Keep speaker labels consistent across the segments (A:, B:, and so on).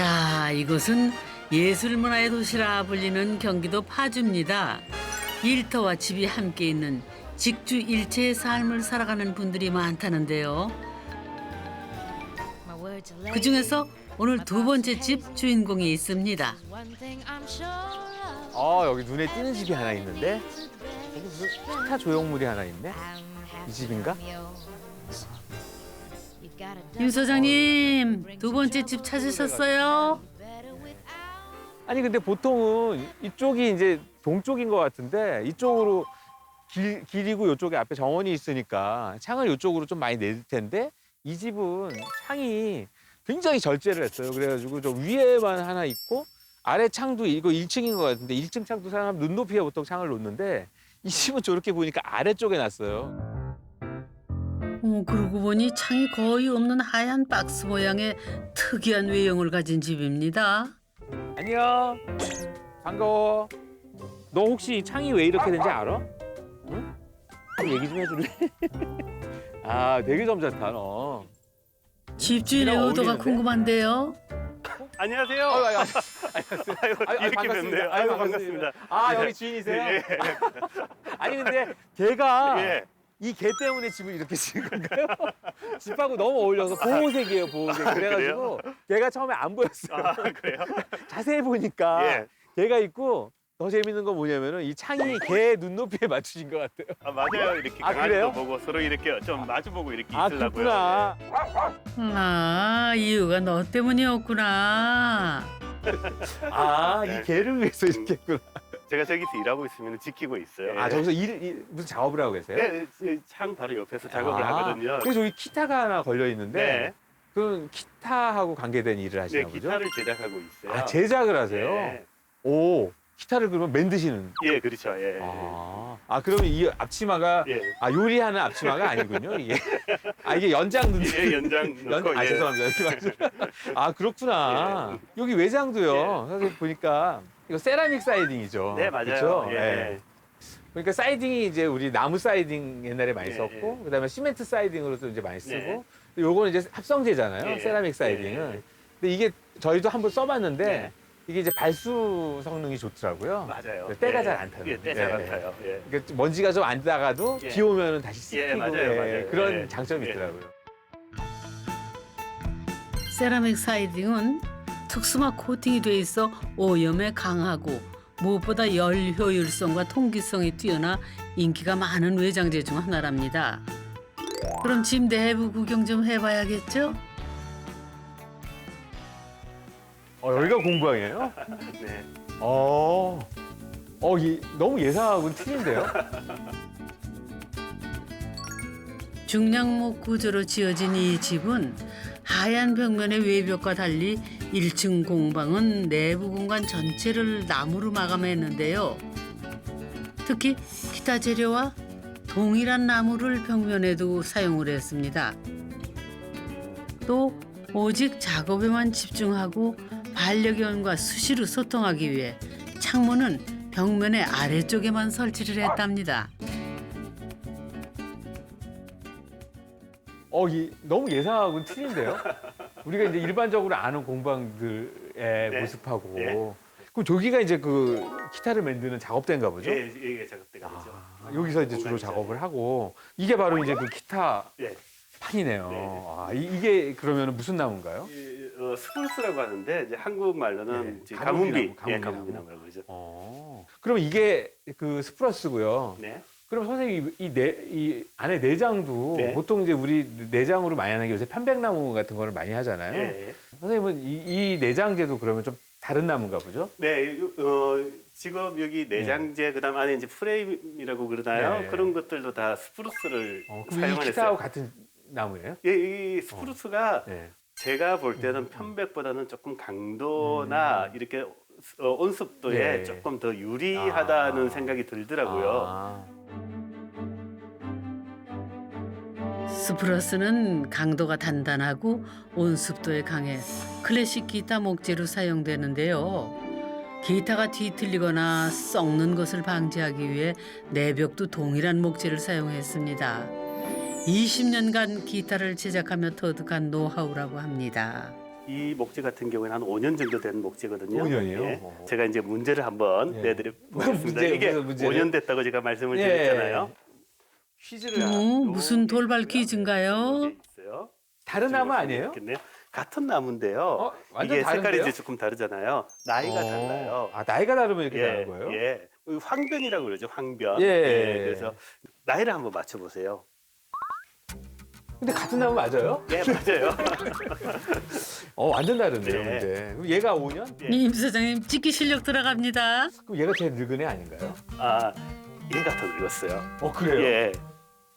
A: 자, 이곳은 예술문화의 도시라 불리는 경기도 파주입니다. 일터와 집이 함께 있는 직주 일체의 삶을 살아가는 분들이 많다는데요. 그중에서 오늘 두 번째 집 주인공이 있습니다.
B: 여기 눈에 띄는 집이 하나 있는데? 여기 무슨 기타 조형물이 하나 있네? 이 집인가?
A: 임 소장님, 두 번째 집 찾으셨어요?
B: 아니 근데 보통은 이쪽이 이제 동쪽인 것 같은데 이쪽으로 길이고 이쪽에 앞에 정원이 있으니까 창을 이쪽으로 좀 많이 낼 텐데 이 집은 창이 굉장히 절제를 했어요. 그래가지고 저 위에만 하나 있고 아래 창도 이거 1층인 것 같은데 1층 창도 사람 눈높이에 보통 창을 놓는데 이 집은 저렇게 보니까 아래쪽에 놨어요.
A: 그러고 보니 창이 거의 없는 하얀 박스 모양의 특이한 외형을 가진 집입니다.
B: 안녕. 반가워. 너 혹시 창이 왜 이렇게 된지 알아? 응? 좀 얘기 좀 해줄래? 아, 되게 점잖다, 너.
A: 집주인의
B: 그냥
A: 의도가
B: 어울리는데?
A: 궁금한데요.
C: 안녕하세요. 이렇게
B: 반갑습니다.
C: 뵙네요. 아유, 반갑습니다.
B: 아,
C: 예.
B: 여기 주인이세요?
C: 예.
B: 아니, 근데 걔가
C: 예.
B: 이 개 때문에 집을 이렇게 지은 건가요? 집하고 너무 어울려서 보호색이에요, 보호색. 그래가지고 걔가 처음에 안 보였어요.
C: 아, 그래요?
B: 자세히 보니까
C: 예.
B: 걔가 있고 더 재밌는 건 뭐냐면은 이 창이 개 눈높이에 맞추신 것 같아요.
C: 아, 맞아요. 이렇게
B: 아, 그래요?
C: 강아지도 보고 서로 이렇게 좀 마주보고 이렇게
B: 아,
C: 있으려고요.
B: 그렇구나.
A: 아, 이유가 너 때문이었구나.
B: 아, 이 개를 위해서 이렇게 했구나.
C: 제가 저기서 일하고 있으면 지키고 있어요.
B: 아, 저기서 무슨 작업을 하고 계세요?
C: 네, 창 바로 옆에서 작업을 하거든요.
B: 그래서 여기 기타가 하나 걸려 있는데
C: 네.
B: 그럼 기타하고 관계된 일을 하시나
C: 네,
B: 보죠?
C: 기타를 제작하고 있어요.
B: 아, 제작을 하세요?
C: 네.
B: 오, 기타를 그러면 만드시는?
C: 예, 그렇죠. 예.
B: 그러면 이 앞치마가
C: 예.
B: 요리하는 앞치마가 아니군요, 이게. 이게 연장 눈.
C: 예, 연장 넣고, 예.
B: 죄송합니다. 이렇게 말씀. 그렇구나. 여기 외장도요. 선생님 보니까 이거 세라믹 사이딩이죠.
C: 네, 맞아요.
B: 그렇죠?
C: 예.
B: 네. 그러니까 사이딩이 이제 우리 나무 사이딩 옛날에 많이
C: 예,
B: 썼고, 그다음에 시멘트 사이딩으로도 이제 많이 쓰고,
C: 네.
B: 요거는 이제 합성제잖아요.
C: 예,
B: 세라믹 사이딩은.
C: 예.
B: 근데 이게 저희도 한번 써봤는데
C: 네.
B: 이게 이제 발수 성능이 좋더라고요.
C: 맞아요.
B: 때가
C: 예.
B: 잘 안 타요.
C: 예, 때 잘 안 타요. 예.
B: 그러니까 먼지가 좀 안 나가도
C: 예.
B: 비 오면 다시 씻기고
C: 예, 맞아요.
B: 그런
C: 예.
B: 장점이
C: 예.
B: 있더라고요.
A: 세라믹 사이딩은 특수막 코팅이 돼 있어 오염에 강하고 무엇보다 열 효율성과 통기성이 뛰어나 인기가 많은 외장재 중 하나랍니다. 그럼 집 내부 구경 좀 해봐야겠죠?
B: 여기가 공방이에요?
C: 네.
B: 너무 예상하고는 틀린데요?
A: 중량목 구조로 지어진 이 집은 하얀 벽면의 외벽과 달리 1층 공방은 내부 공간 전체를 나무로 마감했는데요. 특히 기타 재료와 동일한 나무를 벽면에도 사용을 했습니다. 또 오직 작업에만 집중하고 반려견과 수시로 소통하기 위해 창문은 벽면의 아래쪽에만 설치를 했답니다.
B: 너무 예상하고는 틀린데요? 우리가 이제 일반적으로 아는 공방들의
C: 네.
B: 모습하고.
C: 네.
B: 그럼 저기가 이제 그 기타를 만드는 작업대인가 보죠?
C: 예, 이게 작업대가 되죠.
B: 여기서 이제 주로
C: 공간이죠.
B: 작업을 하고 이게 바로 이제 그 기타
C: 예.
B: 판이네요. 이게 그러면 무슨 나무인가요?
C: 스프루스라고 하는데 이제 한국말로는
B: 네,
C: 이제
B: 가뭄비
C: 가뭄비, 예,
B: 나무.
C: 가뭄비 나무라고 그러죠.
B: 그럼 이게 그 스프러스고요.
C: 네.
B: 그럼 선생님 이 안에 내장도
C: 네.
B: 보통 이제 우리 내장으로 많이 하는 게 요새 편백나무 같은 거를 많이 하잖아요.
C: 예.
B: 선생님은 이 내장재도 그러면 좀 다른 나무인가 보죠?
C: 네, 지금 여기 내장재 그다음 안에 이제 프레임이라고 그러나요?
B: 네.
C: 그런 것들도 다 스프루스를
B: 그럼 이
C: 사용을
B: 기타하고
C: 했어요.
B: 같은 나무예요?
C: 예, 이 스프루스가
B: 네.
C: 제가 볼 때는 편백보다는 조금 강도나 이렇게 온습도에
B: 네.
C: 조금 더 유리하다는
B: 아.
C: 생각이 들더라고요.
B: 아.
A: 스프러스는 강도가 단단하고 온습도에 강해 클래식 기타 목재로 사용되는데요. 기타가 뒤틀리거나 썩는 것을 방지하기 위해 내벽도 동일한 목재를 사용했습니다. 20년간 기타를 제작하며 터득한 노하우라고 합니다.
C: 이 목재 같은 경우에는 한 5년 정도 된 목재거든요.
B: 5년이요?
C: 예. 제가 이제 문제를 한번
B: 예.
C: 내드려
B: 무슨
C: 보겠습니다.
B: 문제,
C: 이게
B: 무슨 문제를?
C: 5년 됐다고 제가 말씀을
B: 예.
C: 드렸잖아요.
B: 퀴즈를
A: 무슨 돌발 퀴즈인가요?
C: 여기 있어요.
B: 다른 나무 아니에요?
C: 있겠네요. 같은 나무인데요.
B: 완전
C: 이게 색깔이
B: 다른데요?
C: 이제 조금 다르잖아요. 나이가 달라요.
B: 아, 나이가 다르면 이렇게
C: 예,
B: 다른 거예요?
C: 예. 황변이라고 그러죠. 황변.
B: 예.
C: 그래서 나이를 한번 맞춰보세요.
B: 근데 같은 나무 맞아요?
C: 예, 맞아요.
B: 완전 다른데요,
C: 네.
B: 근데. 그럼 얘가 5년?
C: 예.
A: 임 사장님 찍기 실력 들어갑니다.
B: 그럼 얘가 제일 늙은 애 아닌가요?
C: 아, 얘가 더 늙었어요.
B: 그래요?
C: 예.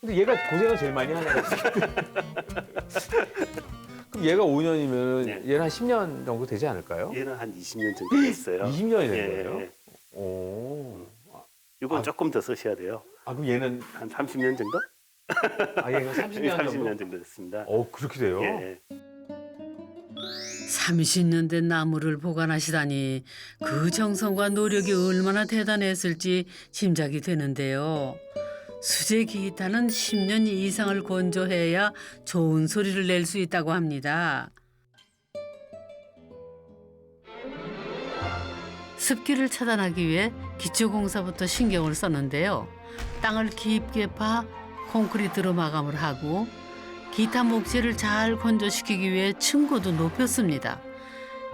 B: 근데 얘가 고생을 제일 많이 하는 거지. 그럼 얘가 5년이면
C: 네.
B: 얘는 한 10년 정도 되지 않을까요?
C: 얘는 한 20년 정도 됐어요.
B: 20년이 된
C: 예,
B: 거예요?
C: 예.
B: 오.
C: 이건
B: 아.
C: 조금 더 쓰셔야 돼요.
B: 그럼 얘는,
C: 한 30년 정도?
B: 얘가 30년 정도?
C: 30년 정도 됐습니다.
B: 그렇게 돼요?
C: 예.
A: 30년 된 나무를 보관하시다니 그 정성과 노력이 얼마나 대단했을지 짐작이 되는데요. 수제 기타는 10년 이상을 건조해야 좋은 소리를 낼 수 있다고 합니다. 습기를 차단하기 위해 기초공사부터 신경을 썼는데요. 땅을 깊게 파 콘크리트로 마감을 하고 기타 목재를 잘 건조시키기 위해 층고도 높였습니다.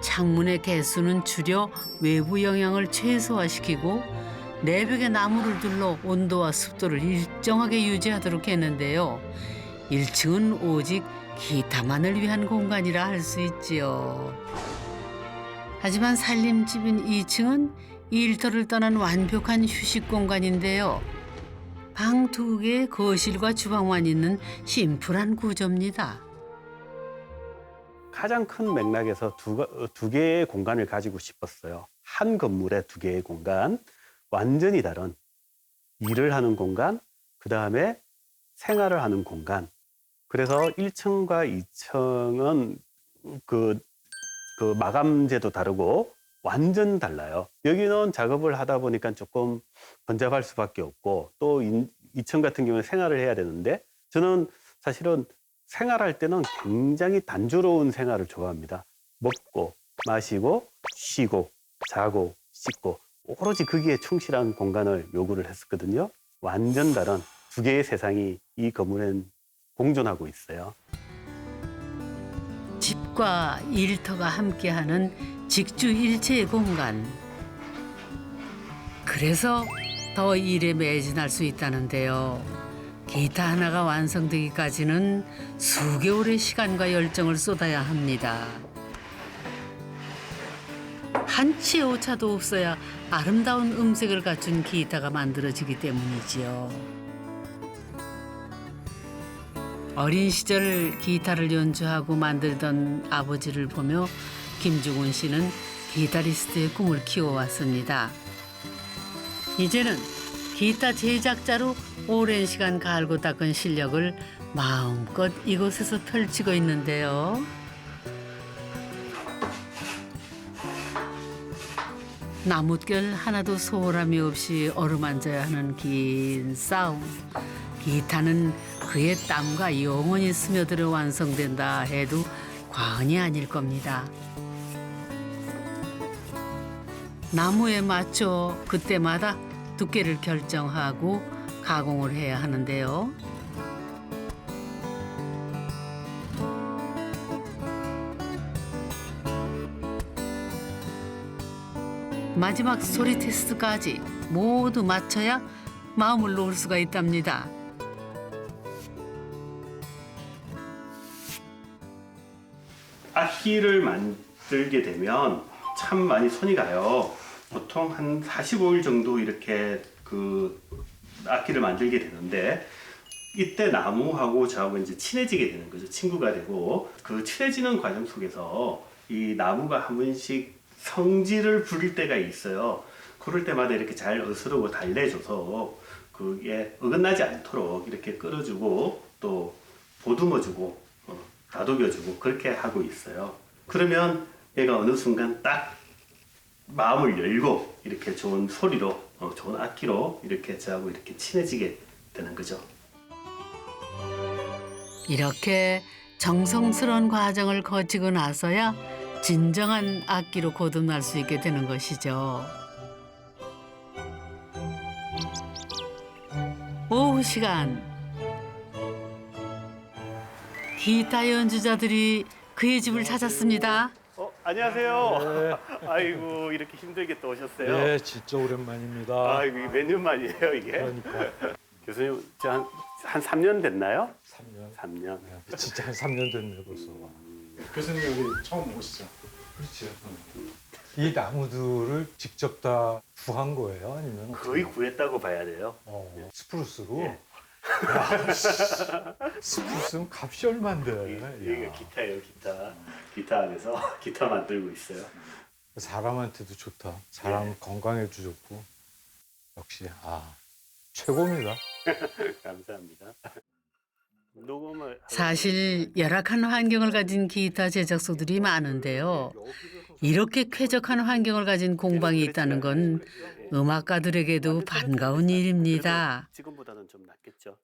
A: 창문의 개수는 줄여 외부 영향을 최소화시키고 내벽에 나무를 둘러 온도와 습도를 일정하게 유지하도록 했는데요. 1층은 오직 기타만을 위한 공간이라 할 수 있지요. 하지만 살림집인 2층은 일터를 떠난 완벽한 휴식 공간인데요. 방 2개, 거실과 주방만 있는 심플한 구조입니다.
C: 가장 큰 맥락에서 두 개의 공간을 가지고 싶었어요. 한 건물에 두 개의 공간, 완전히 다른 일을 하는 공간, 그 다음에 생활을 하는 공간. 그래서 1층과 2층은 그 마감재도 다르고 완전 달라요. 여기는 작업을 하다 보니까 조금 번잡할 수밖에 없고 또 2층 같은 경우는 생활을 해야 되는데 저는 사실은 생활할 때는 굉장히 단조로운 생활을 좋아합니다. 먹고 마시고 쉬고 자고 씻고 오로지 거기에 충실한 공간을 요구를 했었거든요. 완전 다른 두 개의 세상이 이 건물엔 공존하고 있어요.
A: 집과 일터가 함께하는 직주일체의 공간. 그래서 더 일에 매진할 수 있다는데요. 기타 하나가 완성되기까지는 수개월의 시간과 열정을 쏟아야 합니다. 한치의 오차도 없어야 아름다운 음색을 갖춘 기타가 만들어지기 때문이지요. 어린 시절 기타를 연주하고 만들던 아버지를 보며 김주곤 씨는 기타리스트의 꿈을 키워왔습니다. 이제는 기타 제작자로 오랜 시간 갈고 닦은 실력을 마음껏 이곳에서 펼치고 있는데요. 나뭇결 하나도 소홀함이 없이 어루만져야 하는 긴 싸움. 기타는 그의 땀과 영원히 스며들어 완성된다 해도 과언이 아닐 겁니다. 나무에 맞춰 그때마다 두께를 결정하고 가공을 해야 하는데요. 마지막 소리 테스트까지 모두 마쳐야 마음을 놓을 수가 있답니다.
C: 악기를 만들게 되면 참 많이 손이 가요. 보통 한 45일 정도 이렇게 그 악기를 만들게 되는데 이때 나무하고 저하고 이제 친해지게 되는 거죠. 친구가 되고 그 친해지는 과정 속에서 이 나무가 한 번씩 성질을 부릴 때가 있어요. 그럴 때마다 이렇게 잘 어스르고 달래줘서 그게 어긋나지 않도록 이렇게 끌어주고 또 보듬어주고 다독여주고 그렇게 하고 있어요. 그러면 얘가 어느 순간 딱 마음을 열고 이렇게 좋은 소리로 좋은 악기로 이렇게 저하고 이렇게 친해지게 되는 거죠.
A: 이렇게 정성스러운 과정을 거치고 나서야 진정한 악기로 거듭날 수 있게 되는 것이죠. 오후 시간, 기타 연주자들이 그의 집을 찾았습니다.
C: 안녕하세요. 아이고 이렇게 힘들게 또 오셨어요.
D: 네, 진짜 오랜만입니다.
C: 아이고 이게 몇 년 만이에요 이게?
D: 그러니까
C: 교수님 한 3년 됐나요?
D: 3년.
C: 3년.
D: 진짜 한 3년 됐네 벌써.
E: 교수님 여기 처음 오시죠?
D: 그렇지. 이 나무들을 직접 다 구한 거예요? 아니면
C: 거의 구했다고 봐야 돼요.
D: 스프루스로?
C: 예.
D: 스프루스는 값이 얼만데?
C: 여기가
D: 야,
C: 기타예요 기타. 기타 안에서 기타 만들고 있어요.
D: 사람한테도 좋다. 사람 건강에도 좋고. 역시 최고입니다.
C: 감사합니다. 녹음을
A: 사실 열악한 환경을 가진 기타 제작소들이 많은데요. 이렇게 쾌적한 환경을 가진 공방이 있다는 건 음악가들에게도 반가운 일입니다.
C: 지금보다는 좀 낫겠죠.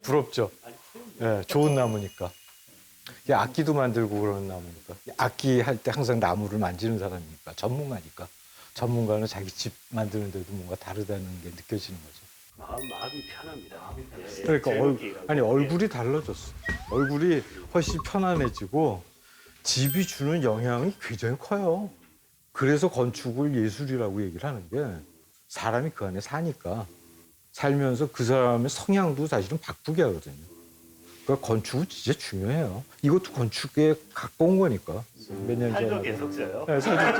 D: 부럽죠? 네, 좋은 나무니까. 이게 악기도 만들고 그러는 나무니까. 악기 할 때 항상 나무를 만지는 사람이니까. 전문가니까. 전문가는 자기 집 만드는데도 뭔가 다르다는 게 느껴지는 거죠.
C: 마음이 편합니다. 예,
D: 그러니까
C: 제목이
D: 얼굴이 달라졌어. 얼굴이 훨씬 편안해지고 집이 주는 영향이 굉장히 커요. 그래서 건축을 예술이라고 얘기를 하는 게 사람이 그 안에 사니까 살면서 그 사람의 성향도 사실은 바꾸게 하거든요. 그러니까 건축은 진짜 중요해요. 이것도 건축에 갖고 온 거니까. 몇 년 전에.
C: 살도 계속 져요.
D: 네, 살도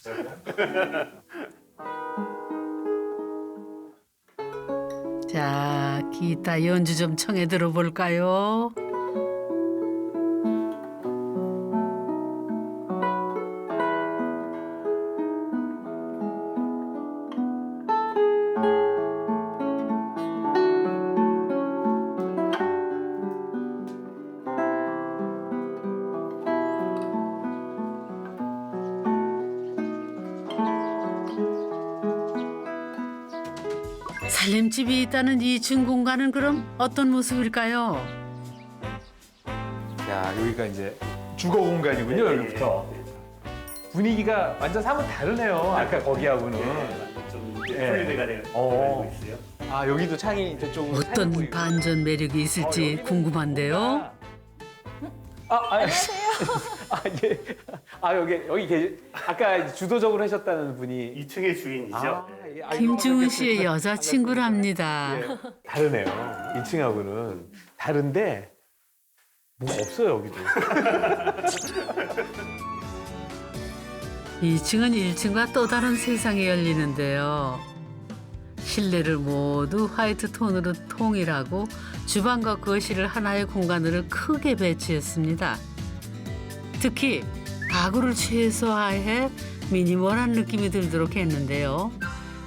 D: 쪄요.
A: 자, 기타 연주 좀 청해 들어볼까요? 살림집이 있다는 이 중공간은 그럼 어떤 모습일까요?
B: 야, 여기가 이제 주거 공간이군요, 여기부터. 분위기가 완전 사뭇 다르네요. 아까 거기하고는.
C: 좀
B: 예.
C: 분리가 되고 있어요.
B: 아, 여기도 창이 저쪽으로.
A: 어떤 반전 매력이 있을지 궁금한데요.
B: 안녕하세요. 예. 여기 계시. 아까 주도적으로 하셨다는 분이.
C: 2층의 주인이죠.
A: 김주은 씨의 여자친구랍니다.
B: 다르네요. 2층하고는 다른데 뭐가 없어요, 여기도.
A: 2층은 1층과 또 다른 세상이 열리는데요. 실내를 모두 화이트 톤으로 통일하고 주방과 거실을 하나의 공간으로 크게 배치했습니다. 특히 가구를 최소화해 미니멀한 느낌이 들도록 했는데요.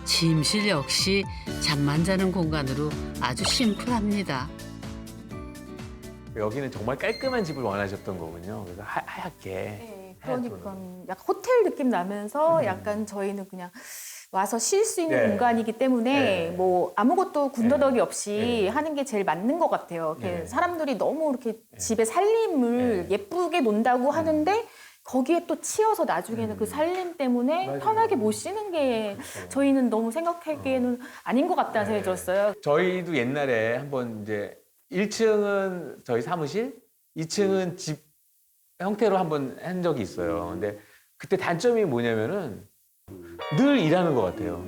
A: 침실 역시 잠만 자는 공간으로 아주 심플합니다.
B: 여기는 정말 깔끔한 집을 원하셨던 거군요. 그래서 하얗게.
F: 네, 그러니까 약간 호텔 느낌 나면서 약간 저희는 그냥 와서 쉴 수 있는
B: 네.
F: 공간이기 때문에
B: 네.
F: 뭐 아무것도 군더더기 없이
B: 네.
F: 하는 게 제일 맞는 것 같아요. 이렇게
B: 네.
F: 사람들이 너무 이렇게 집에 살림을
B: 네.
F: 예쁘게 논다고 하는데 거기에 또 치여서 나중에는 그 살림 때문에
B: 맞아요.
F: 편하게 못 쉬는 게 저희는 너무 생각하기에는 아닌 것 같다는 생각이 들었어요.
B: 저희도 옛날에 한번 이제 1층은 저희 사무실, 2층은 집 형태로 한번 한 적이 있어요. 근데 그때 단점이 뭐냐면은 늘 일하는 것 같아요.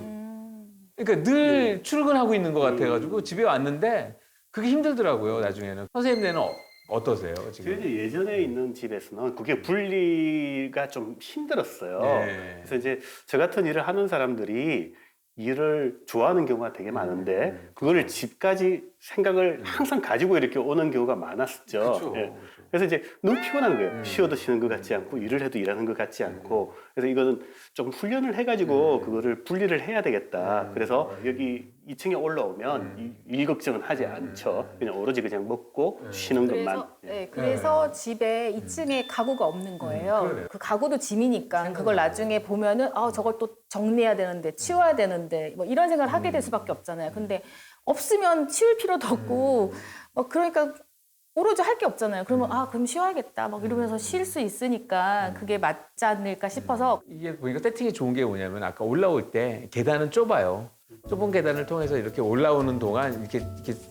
B: 그러니까 늘 출근하고 있는 것 같아가지고 집에 왔는데 그게 힘들더라고요, 나중에는. 선생님네는 어떠세요, 지금?
C: 저희 예전에 있는 집에서는 그게 분리가 좀 힘들었어요.
B: 네.
C: 그래서 이제 저 같은 일을 하는 사람들이 일을 좋아하는 경우가 되게 많은데 그거를 집까지 생각을 항상 가지고 이렇게 오는 경우가 많았었죠.
B: 그렇죠.
C: 예. 그래서 이제 너무 피곤한 거예요. 쉬어도 쉬는 것 같지 않고 일을 해도 일하는 것 같지 않고 그래서 이거는 좀 훈련을 해가지고 그거를 분리를 해야 되겠다. 그래서 여기 2층에 올라오면 일 걱정은 하지 않죠. 그냥 오로지 그냥 먹고 쉬는 것만.
F: 그래서 집에 2층에 가구가 없는 거예요.
B: 그러네요.
F: 그 가구도 짐이니까 그걸 나중에 보면은 저걸 또 정리해야 되는데 치워야 되는데 뭐 이런 생각을 하게 될 수밖에 없잖아요. 근데 없으면 치울 필요도 없고 그러니까 오로지 할 게 없잖아요. 그러면 그럼 쉬어야겠다 막 이러면서 쉴 수 있으니까 그게 맞지 않을까 싶어서
B: 이게 보니까 세팅이 좋은 게 뭐냐면 아까 올라올 때 계단은 좁아요. 좁은 계단을 통해서 이렇게 올라오는 동안 이렇게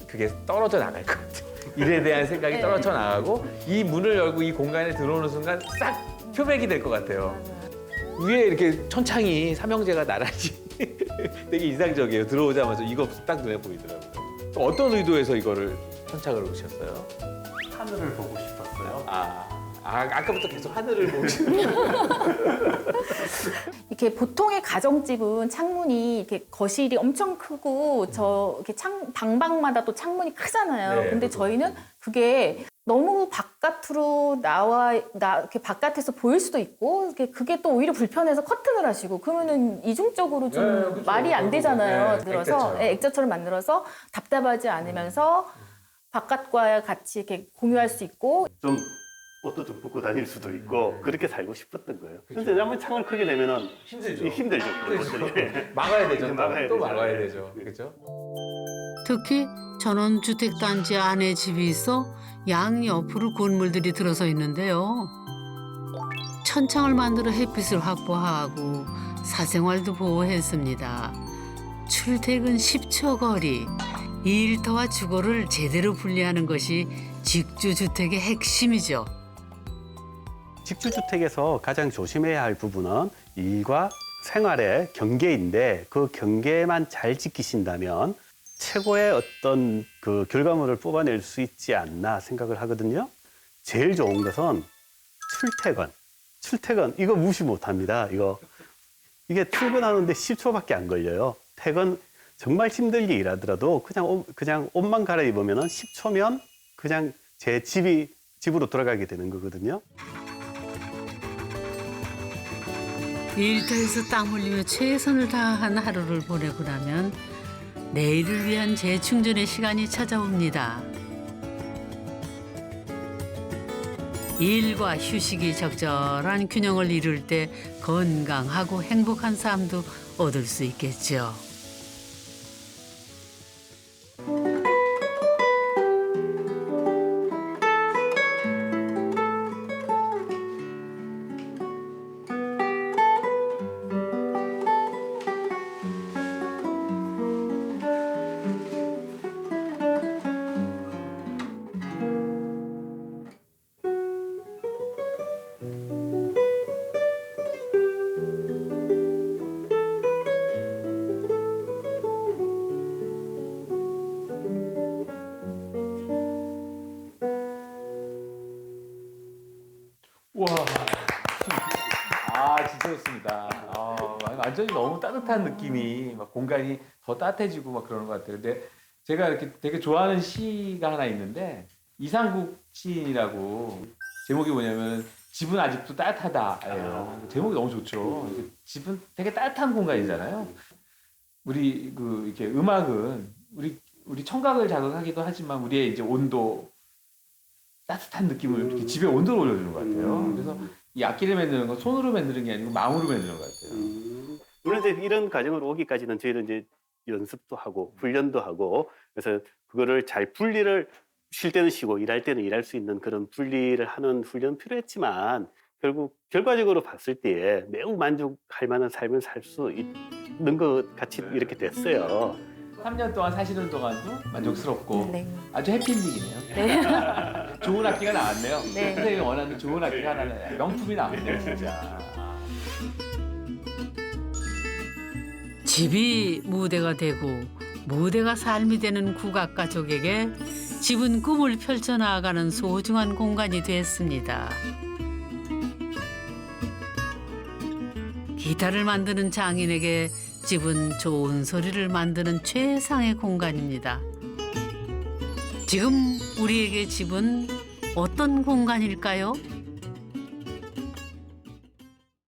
B: 그게 떨어져 나갈 것 같아요. 일에 대한 생각이
F: 네.
B: 떨어져 나가고 이 문을 열고 이 공간에 들어오는 순간 싹 표백이 될 것 같아요. 위에 이렇게 천창이 삼형제가 나란히 되게 인상적이에요. 들어오자마자 이거 딱 눈에 보이더라고요. 또 어떤 의도에서 이거를 천창을 놓으셨어요?
C: 하늘을 보고 싶었어요.
B: 아까부터 계속 하늘을 보시는
F: 이렇게 보통의 가정집은 창문이 이렇게 거실이 엄청 크고 이렇게 방방마다 또 창문이 크잖아요.
B: 네,
F: 근데
B: 그렇죠.
F: 저희는 그게 너무 바깥으로 이렇게 바깥에서 보일 수도 있고 그게 또 오히려 불편해서 커튼을 하시고 그러면은 이중적으로 좀
B: 네, 그렇죠.
F: 말이 안 되잖아요.
B: 네,
F: 만들어서
B: 액자처럼.
F: 액자처럼 만들어서 답답하지 않으면서 바깥과 같이 이렇게 공유할 수 있고
C: 좀 옷도 좀 벗고 다닐 수도 있고 그렇게 살고 싶었던 거예요. 근데 한번 창을 크게 내면은
B: 힘들죠.
C: 힘들죠.
B: 막아야 되죠.
C: 막아야
B: 또
C: 되죠.
B: 막아야 되죠. 그렇죠?
A: 특히 전원주택단지 안에 집이 있어 양옆으로 건물들이 들어서 있는데요. 천창을 만들어 햇빛을 확보하고 사생활도 보호했습니다. 출퇴근 10초 거리, 일터와 주거를 제대로 분리하는 것이 직주주택의 핵심이죠.
C: 직주주택에서 가장 조심해야 할 부분은 일과 생활의 경계인데 그 경계만 잘 지키신다면 최고의 어떤 그 결과물을 뽑아낼 수 있지 않나 생각을 하거든요. 제일 좋은 것은 출퇴근 이거 무시 못합니다. 이게 출근하는데 10초밖에 안 걸려요. 퇴근 정말 힘들게 일하더라도 그냥 옷만 갈아입으면 10초면 그냥 제 집으로 돌아가게 되는 거거든요.
A: 일터에서 땀 흘리며 최선을 다한 하루를 보내고 나면 내일을 위한 재충전의 시간이 찾아옵니다. 일과 휴식이 적절한 균형을 이룰 때 건강하고 행복한 삶도 얻을 수 있겠죠.
B: 와. 진짜 좋습니다. 완전히 너무 따뜻한 느낌이 막 공간이 더 따뜻해지고 막 그러는 것 같아요. 근데 제가 이렇게 되게 좋아하는 시가 하나 있는데 이상국 시인이라고 제목이 뭐냐면 집은 아직도 따뜻하다예요. 제목이 너무 좋죠. 이게 집은 되게 따뜻한 공간이잖아요. 우리 이렇게 음악은 우리 청각을 자극하기도 하지만 우리의 이제 온도 따뜻한 느낌을 이렇게 집의 온도를 올려주는 것 같아요. 그래서 이 악기를 만드는 건 손으로 만드는 게 아니고 마음으로 만드는 것 같아요.
C: 물론 이제 이런 과정으로 오기까지는 저희는 이제 연습도 하고 훈련도 하고 그래서 그거를 잘 분리를 쉴 때는 쉬고 일할 때는 일할 수 있는 그런 분리를 하는 훈련은 필요했지만 결국 결과적으로 봤을 때 매우 만족할 만한 삶을 살 수 있는 것 같이 이렇게 됐어요.
B: 3년 동안 사시는 동안도 만족스럽고
F: 네.
B: 아주 해피엔딩이네요.
F: 네.
B: 좋은 악기가 나왔네요.
F: 네.
B: 선생님이 원하는 좋은 악기가 하나 명품이 나왔네요, 진짜.
A: 집이 무대가 되고 무대가 삶이 되는 국악가족에게 집은 꿈을 펼쳐나가는 소중한 공간이 됐습니다. 기타를 만드는 장인에게 집은 좋은 소리를 만드는 최상의 공간입니다. 지금 우리에게 집은 어떤 공간일까요?